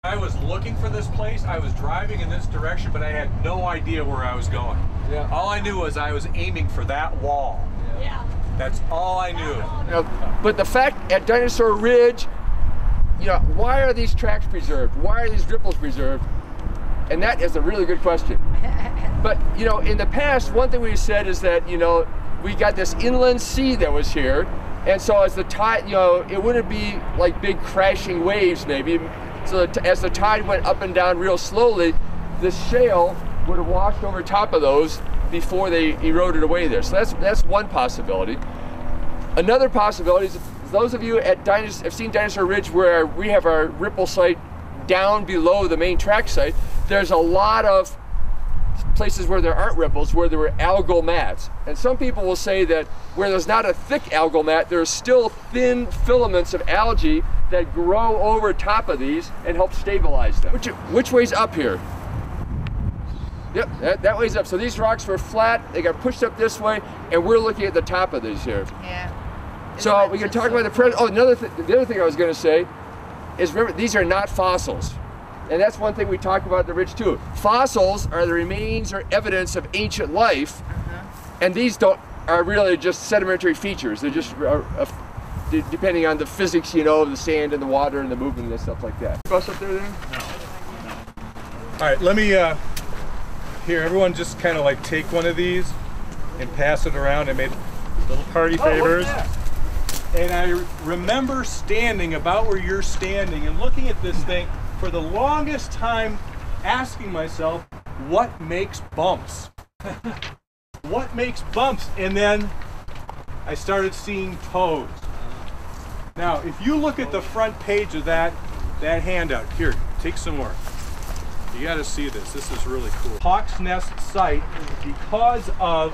I was looking for this place. I was driving in this direction, but I had no idea where I was going. Yeah. All I knew was I was aiming for that wall. Yeah. That's all I knew. But the fact at Dinosaur Ridge, why are these tracks preserved? Why are these ripples preserved? And that is a really good question. But, in the past, one thing we said is that, we got this inland sea that was here. And so as the tide, it wouldn't be like big crashing waves maybe. So as the tide went up and down real slowly, the shale would have washed over top of those before they eroded away there. So that's one possibility. Another possibility is those of you at have seen Dinosaur Ridge where we have our ripple site down below the main track site. There's a lot of places where there aren't ripples, where there were algal mats. And some people will say that where there's not a thick algal mat, there's still thin filaments of algae that grow over top of these and help stabilize them. Which way's up here? Yep, that way's up. So these rocks were flat, they got pushed up this way, and we're looking at the top of these here. Yeah. So we can talk about the predator. Oh, the other thing I was going to say is, remember, these are not fossils. And that's one thing we talk about at the ridge too. Fossils are the remains or evidence of ancient life, and these are really just sedimentary features. They're just depending on the physics, of the sand and the water and the movement and stuff like that. Bus up there then? No. All right, let me, here, everyone just kind of like take one of these and pass it around. I made little party favors. And I remember standing about where you're standing and looking at this thing for the longest time, asking myself, what makes bumps? What makes bumps? And then I started seeing toes. Now, if you look at the front page of that handout, here, take some more. You gotta see this, this is really cool. Hawk's Nest site, because of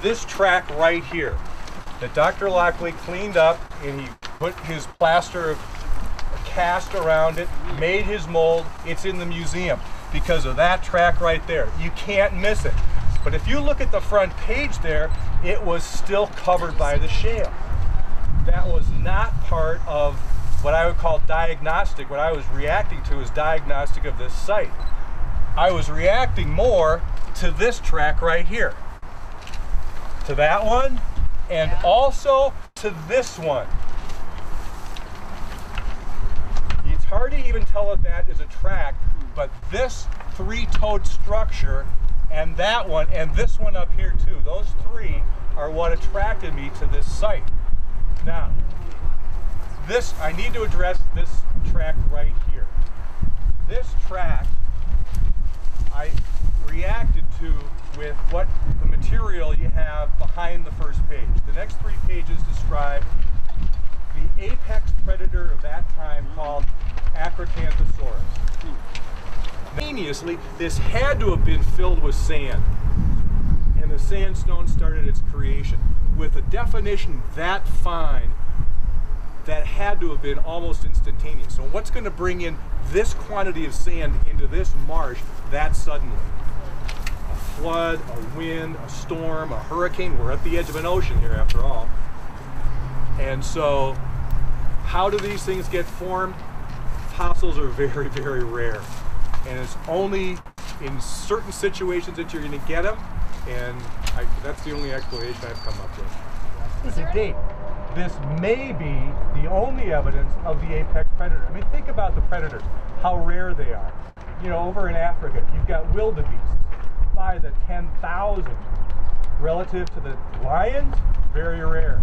this track right here, that Dr. Lockley cleaned up, and he put his plaster of cast around it, made his mold. It's in the museum because of that track right there. You can't miss it. But if you look at the front page there, it was still covered by the shale. That was not part of what I would call diagnostic. What I was reacting to is diagnostic of this site. I was reacting more to this track right here, to that one, and also to this one. It's hard to even tell if that is a track, but this three-toed structure and that one and this one up here too, those three are what attracted me to this site. Now, I need to address this track right here. This track I reacted to with what the material you have behind the first page. The next 3 pages describe the apex predator of that time called Acrocanthosaurus. Instantaneously, this had to have been filled with sand, and the sandstone started its creation. With a definition that fine, that had to have been almost instantaneous. So what's going to bring in this quantity of sand into this marsh that suddenly? A flood, a wind, a storm, a hurricane. We're at the edge of an ocean here after all. And so how do these things get formed? Fossils are very, very rare. And it's only in certain situations that you're going to get them. And that's the only explanation I've come up with. To date, this may be the only evidence of the apex predator. I mean, think about the predators, how rare they are. Over in Africa, you've got wildebeests by the 10,000. Relative to the lions, very rare.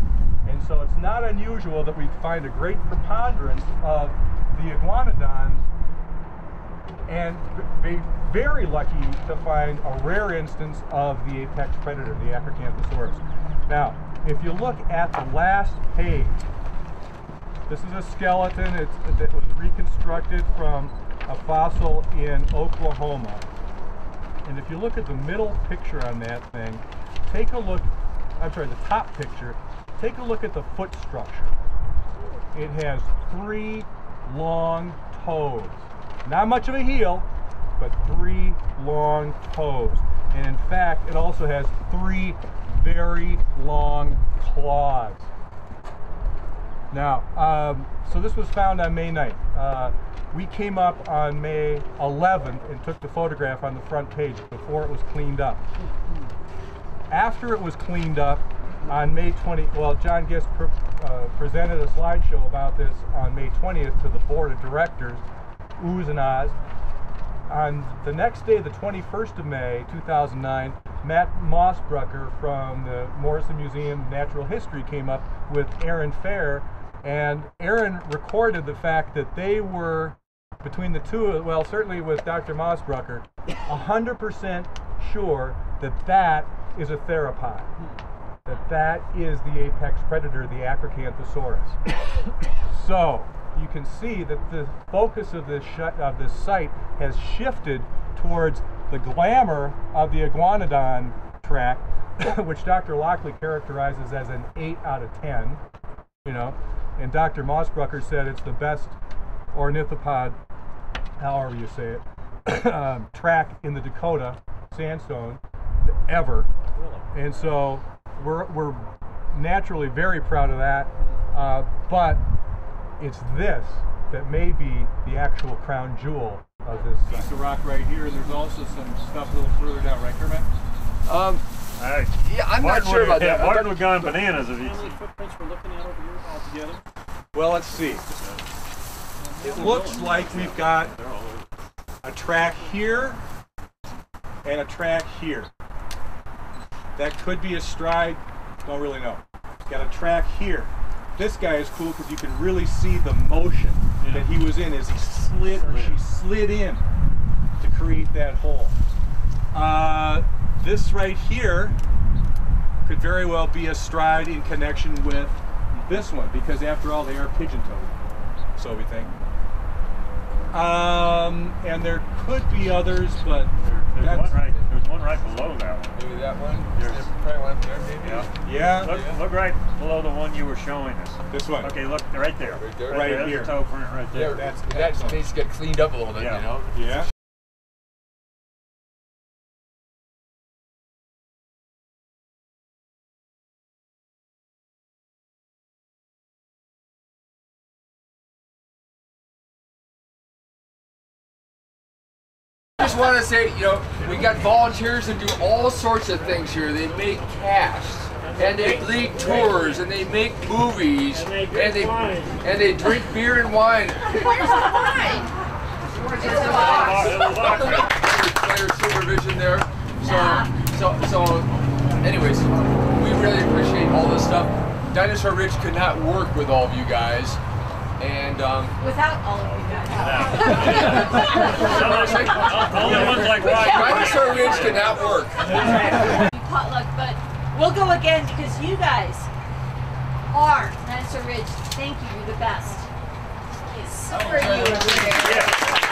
And so it's not unusual that we find a great preponderance of the iguanodons, and be very lucky to find a rare instance of the apex predator, the Acrocanthosaurus. Now, if you look at the last page, this is a skeleton that was reconstructed from a fossil in Oklahoma. And if you look at the middle picture on that thing, take a look, the top picture, take a look at the foot structure. It has 3 long toes. Not much of a heel, but 3 long toes. And in fact, it also has 3 very long claws. Now, so this was found on May 9th. We came up on May 11th and took the photograph on the front page before it was cleaned up. After it was cleaned up on May 20th, well, John Gist presented a slideshow about this on May 20th to the board of directors, oohs and ahs. On the next day, the 21st of May, 2009, Matt Mossbrucker from the Morrison Museum of Natural History came up with Aaron Fair, and Aaron recorded the fact that they were, between the two, well, certainly with Dr. Mossbrucker, 100% sure that that is a theropod, that is the apex predator, the Acrocanthosaurus. So you can see that the focus of this site has shifted towards the glamour of the iguanodon track, which Dr. Lockley characterizes as an 8 out of 10, you know, and Dr. Mossbrucker said it's the best ornithopod, however you say it, track in the Dakota sandstone ever. And so we're naturally very proud of that, but it's this that may be the actual crown jewel of this piece of rock right here. There's also some stuff a little further down, right, Kermit? Yeah, I'm not sure about that. Martin would have gone bananas if he... How many footprints we're looking at over here altogether? Well, let's see. It looks like we've got a track here and a track here. That could be a stride, don't really know. Got a track here. This guy is cool because you can really see the motion that he was in as he slid or she slid in to create that hole. This right here could very well be a stride in connection with this one, because after all they are pigeon-toed, so we think. And there could be others, but there's one right below that one. Maybe that one? There's probably one up there, maybe? Yeah. Look right below the one you were showing us. This one. Okay, look, right there. Right there? Right There's here. the toe print right there. That needs to get cleaned up a little bit, you know? Yeah. I just want to say, you know, we got volunteers that do all sorts of things here. They make casts, and they lead tours, and they make movies, and they drink beer and wine. Where's the wine? It's in the box. Player supervision there. So, anyways, we really appreciate all this stuff. Dinosaur Ridge could not work with all of you guys, and Without all of you guys. Only ones like Ryan. Dinosaur Ridge could not work. Potluck, but we'll go again because you guys are Dinosaur Ridge. Thank you. You're the best. It's super you. Yeah.